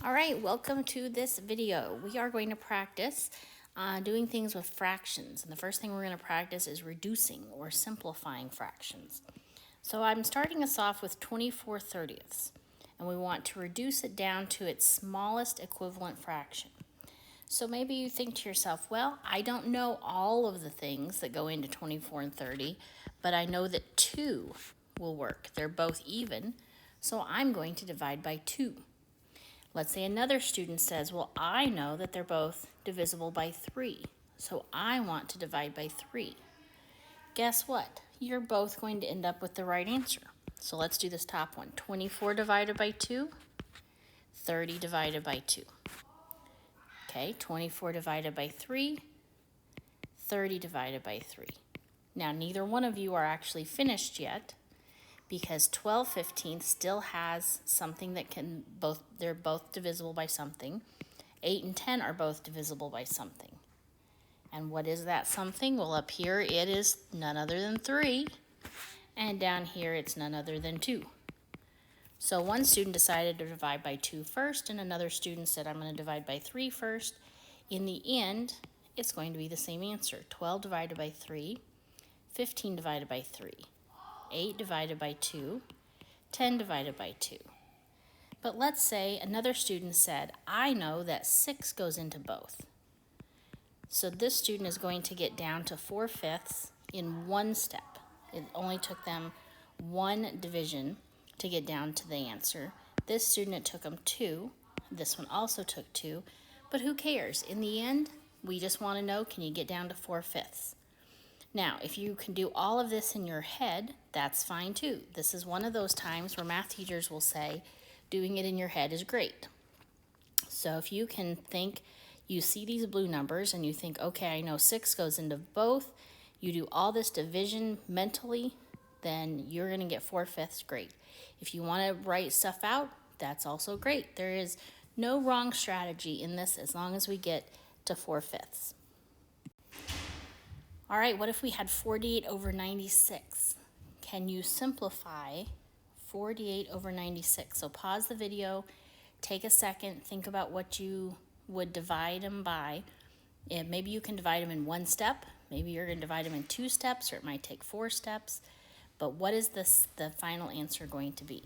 All right, welcome to this video. We are going to practice doing things with fractions. And the first thing we're going to practice is reducing or simplifying fractions. So I'm starting us off with 24/30ths. And we want to reduce it down to its smallest equivalent fraction. So maybe you think to yourself, well, I don't know all of the things that go into 24 and 30, but I know that 2 will work. They're both even, so I'm going to divide by 2. Let's say another student says, well, I know that they're both divisible by 3, so I want to divide by 3. Guess what? You're both going to end up with the right answer. So let's do this top one. 24 divided by 2, 30 divided by 2. Okay, 24 divided by 3, 30 divided by 3. Now, neither one of you are actually finished yet because 12/15 still has something that they're both divisible by something. 8 and 10 are both divisible by something. And what is that something? Well, up here it is none other than 3, and down here it's none other than 2. So one student decided to divide by 2 first, and another student said, I'm going to divide by 3 first. In the end, it's going to be the same answer. 12 divided by 3, 15 divided by 3, 8 divided by 2, 10 divided by 2. But let's say another student said, I know that 6 goes into both. So this student is going to get down to 4/5 in one step. It only took them one division to get down to the answer. This student, it took them 2. This one also took 2. But who cares? In the end, we just want to know, can you get down to 4/5? Now, if you can do all of this in your head, that's fine too. This is one of those times where math teachers will say, doing it in your head is great. So if you can think, you see these blue numbers and you think, okay, I know 6 goes into both, you do all this division mentally, then you're going to get 4/5, great. If you want to write stuff out, that's also great. There is no wrong strategy in this as long as we get to 4/5. All right, what if we had 48 over 96? Can you simplify 48 over 96? So pause the video, take a second, think about what you would divide them by. And maybe you can divide them in one step. Maybe you're going to divide them in 2 steps, or it might take 4 steps. But what is the final answer going to be?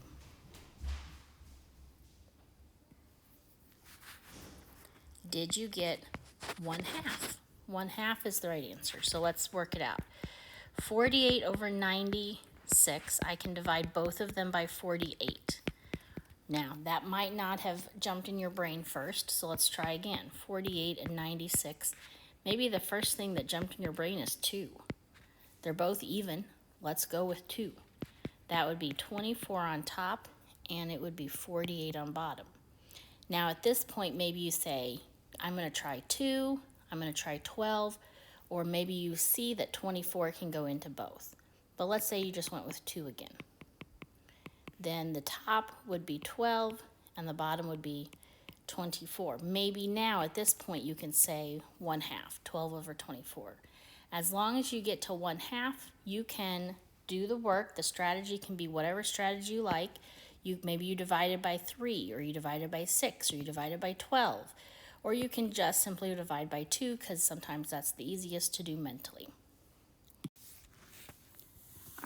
Did you get 1/2? 1/2 is the right answer. So let's work it out. 48 over 96, I can divide both of them by 48. Now, that might not have jumped in your brain first, so let's try again. 48 and 96. Maybe the first thing that jumped in your brain is 2. They're both even. Let's go with 2. That would be 24 on top, and it would be 48 on bottom. Now, at this point, maybe you say, I'm going to try 2, I'm going to try 12, or maybe you see that 24 can go into both. But let's say you just went with 2 again. Then the top would be 12, and the bottom would be 24. Maybe now, at this point, you can say 1/2, 12 over 24. As long as you get to 1/2, you can do the work. The strategy can be whatever strategy you like. Maybe you divide it by 3, or you divide it by 6, or you divide it by 12. Or you can just simply divide by 2, because sometimes that's the easiest to do mentally.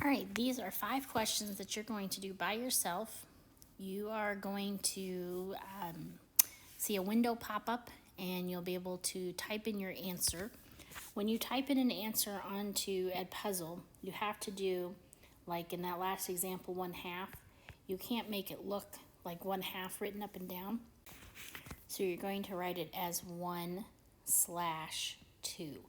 All right, these are 5 questions that you're going to do by yourself. You are going to see a window pop up, and you'll be able to type in your answer. When you type in an answer onto Edpuzzle, you have to do, like in that last example, 1/2. You can't make it look like 1/2 written up and down. So you're going to write it as 1/2.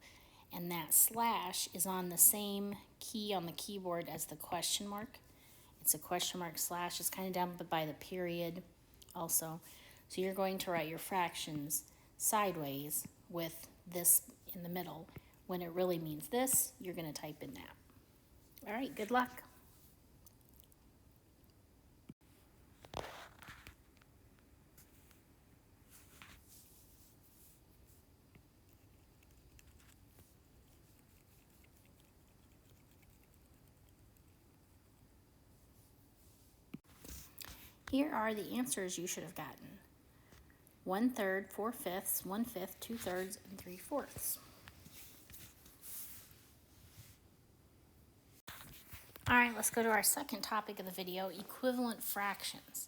And that slash is on the same key on the keyboard as the question mark. It's a question mark slash. It's kind of down by the period also. So you're going to write your fractions sideways with this in the middle. When it really means this, you're going to type in that. All right, good luck. Here are the answers you should have gotten. 1/3, 4/5, 1/5, 2/3, and 3/4. All right, let's go to our second topic of the video, equivalent fractions.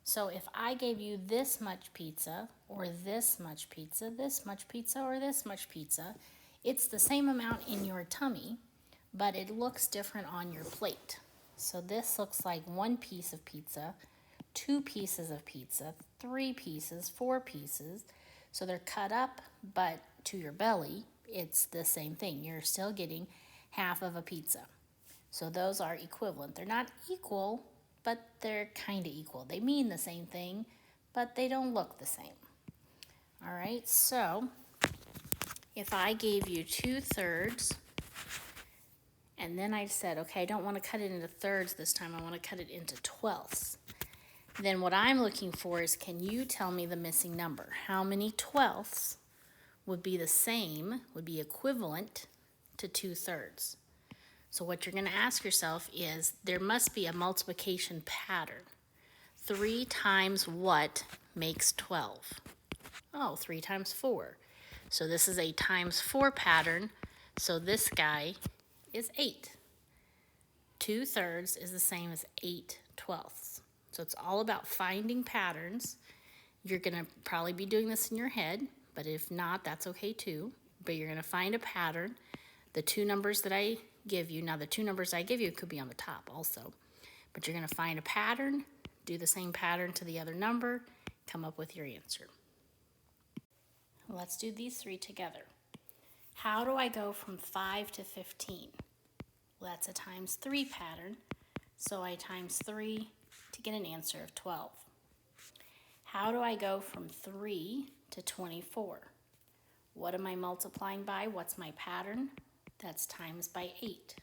So if I gave you this much pizza, or this much pizza, this much pizza, or this much pizza, it's the same amount in your tummy, but it looks different on your plate. So this looks like 1 piece of pizza, 2 pieces of pizza, 3 pieces, 4 pieces. So they're cut up, but to your belly, it's the same thing. You're still getting half of a pizza. So those are equivalent. They're not equal, but they're kind of equal. They mean the same thing, but they don't look the same. All right, so if I gave you 2/3, and then I said, okay, I don't want to cut it into thirds this time. I want to cut it into 12ths. Then what I'm looking for is, can you tell me the missing number? How many 12ths would be the same, would be equivalent to 2/3? So what you're going to ask yourself is, there must be a multiplication pattern. 3 times what makes 12? Oh, 3 times 4. So this is a times 4 pattern. So this guy is 8. 2/3 is the same as 8/12. So it's all about finding patterns. You're going to probably be doing this in your head, but if not, that's okay too. But you're going to find a pattern. The 2 numbers that I give you, now the 2 numbers I give you could be on the top also, but you're going to find a pattern, do the same pattern to the other number, come up with your answer. Let's do these 3 together. How do I go from 5 to 15? Well, that's a times 3 pattern, so I times 3 to get an answer of 12. How do I go from 3 to 24? What am I multiplying by? What's my pattern? That's times by 8.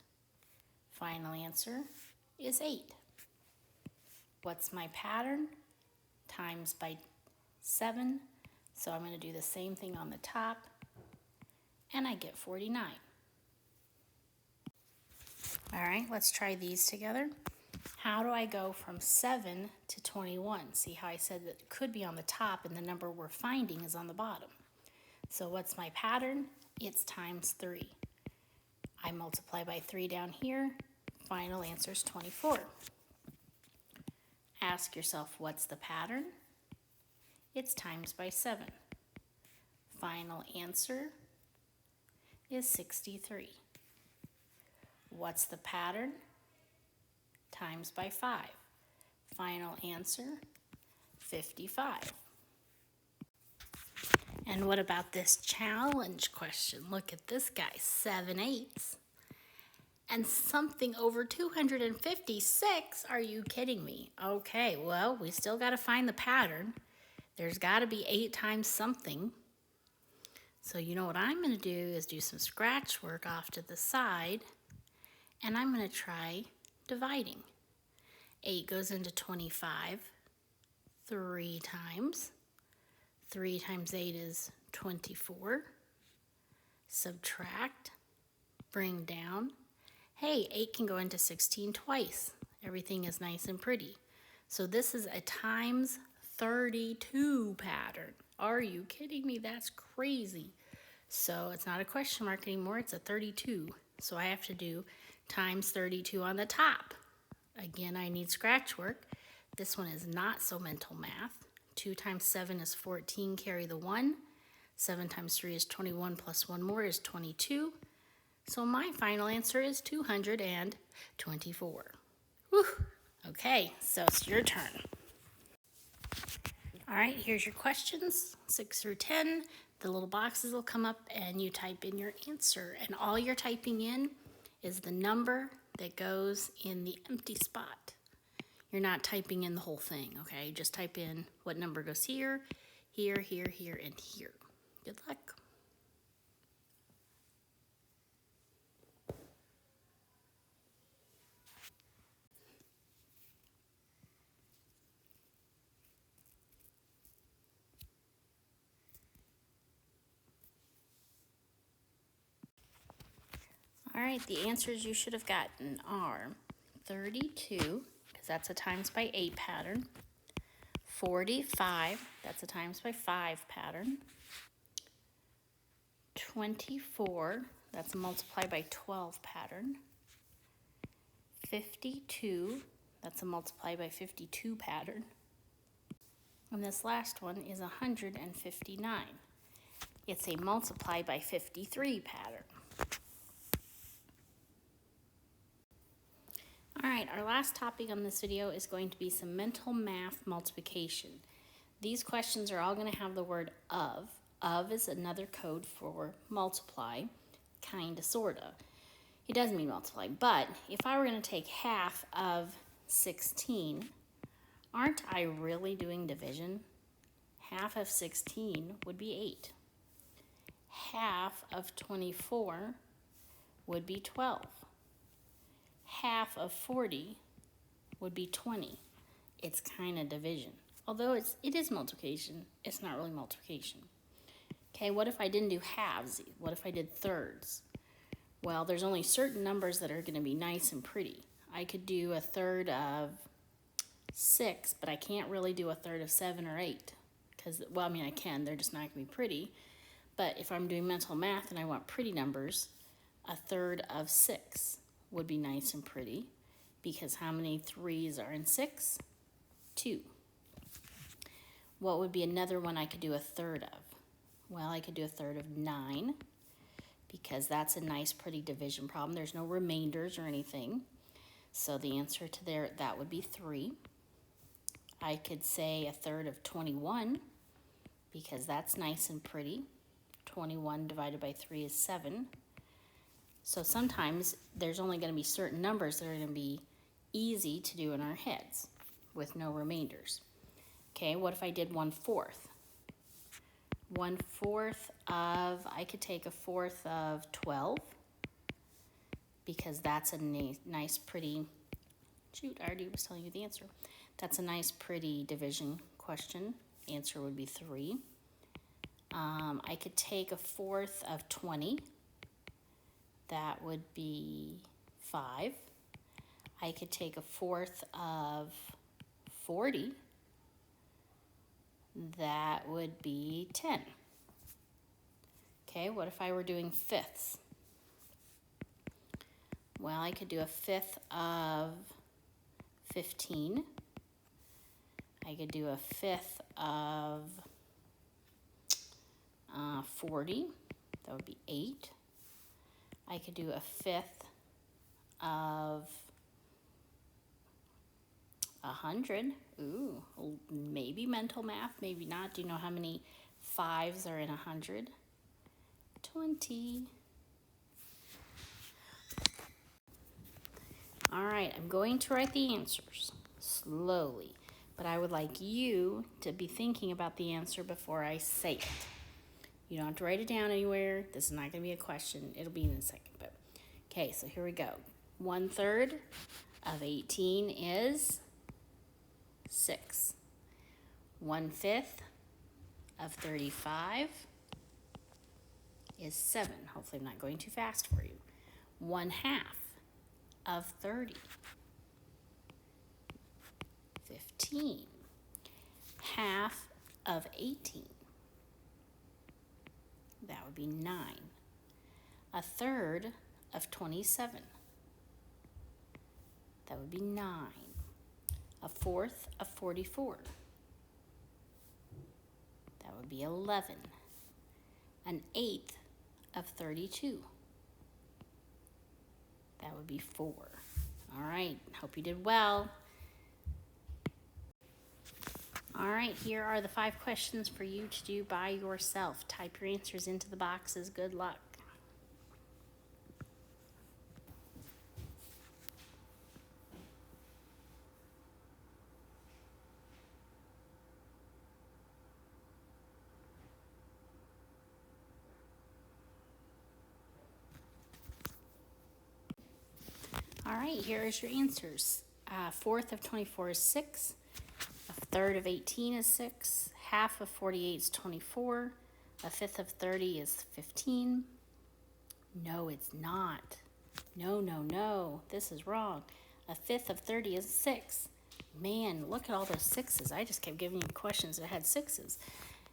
Final answer is 8. What's my pattern? Times by 7. So I'm going to do the same thing on the top, and I get 49. All right, let's try these together. How do I go from 7 to 21? See how I said that it could be on the top and the number we're finding is on the bottom. So what's my pattern? It's times 3. I multiply by 3 down here. Final answer is 24. Ask yourself, what's the pattern? It's times by 7. Final answer is 63. What's the pattern? Times by 5. Final answer, 55. And what about this challenge question? Look at this guy, 7 8s. And something over 256? Are you kidding me? Okay, well, we still got to find the pattern. There's got to be 8 times something. So you know what I'm going to do is do some scratch work off to the side, and I'm going to try dividing. 8 goes into 25 3 times. 3 times 8 is 24. Subtract, bring down. Hey, 8 can go into 16 twice. Everything is nice and pretty. So this is a times 32 pattern. Are you kidding me? That's crazy. So it's not a question mark anymore, it's a 32. So I have to do times 32 on the top. Again, I need scratch work. This one is not so mental math. 2 times 7 is 14, carry the 1. 7 times 3 is 21, plus 1 more is 22. So my final answer is 224. Whew. Okay, so it's your turn. All right, here's your questions, 6 through 10. The little boxes will come up and you type in your answer. And all you're typing in is the number that goes in the empty spot. You're not typing in the whole thing, okay? Just type in what number goes here, here, here, here, and here. Good luck. All right, the answers you should have gotten are 32, because that's a times by 8 pattern, 45, that's a times by 5 pattern. 24, that's a multiply by 12 pattern. 52, that's a multiply by 52 pattern. And this last one is 159. It's a multiply by 53 pattern. All right, our last topic on this video is going to be some mental math multiplication. These questions are all going to have the word of. Of is another code for multiply, kinda, sorta. It doesn't mean multiply, but if I were going to take half of 16, aren't I really doing division? Half of 16 would be 8. Half of 24 would be 12. Half of 40 would be 20. It's kind of division. Although it is multiplication, it's not really multiplication. Okay, what if I didn't do halves? What if I did thirds? Well, there's only certain numbers that are going to be nice and pretty. I could do a third of 6, but I can't really do a third of 7 or 8. Because, well, I mean, I can. They're just not going to be pretty. But if I'm doing mental math and I want pretty numbers, a third of 6 would be nice and pretty. Because how many 3s are in 6? 2. What would be another one I could do a third of? Well, I could do a third of 9, because that's a nice, pretty division problem. There's no remainders or anything. So the answer to that would be 3. I could say a third of 21, because that's nice and pretty. 21 divided by 3 is 7. So sometimes there's only going to be certain numbers that are going to be easy to do in our heads with no remainders. Okay, what if I did 1/4? 1/4 of, I could take a fourth of 12, because that's a nice, pretty, shoot, I already was telling you the answer. That's a nice, pretty division question. Answer would be 3. I could take a fourth of 20. That would be 5. I could take a fourth of 40. That would be 10. Okay, what if I were doing fifths? Well, I could do a fifth of 15. I could do a fifth of 40. That would be 8. I could do a fifth of 100. Ooh, maybe mental math, maybe not. Do you know how many 5s are in 100? 20. All right, I'm going to write the answers slowly, but I would like you to be thinking about the answer before I say it. You don't have to write it down anywhere. This is not going to be a question. It'll be in a second. But okay, so here we go. 1/3 of 18 is 6. 1/5 of 35 is 7. Hopefully I'm not going too fast for you. 1/2 of 30, 15. Half of 18, that would be 9. 1/3 of 27, that would be 9. 1/4 of 44, that would be 11. 1/8 of 32, that would be 4. All right, hope you did well. All right, here are the 5 questions for you to do by yourself. Type your answers into the boxes. Good luck. All right, here is your answers. 1/4 of 24 is 6. 1/3 of 18 is 6. Half of 48 is 24. 1/5 of 30 is 15. No, it's not. No. This is wrong. 1/5 of 30 is 6. Man, look at all those sixes. I just kept giving you questions that had sixes.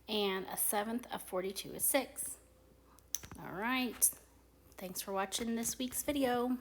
And a seventh of 42 is 6. All right. Thanks for watching this week's video.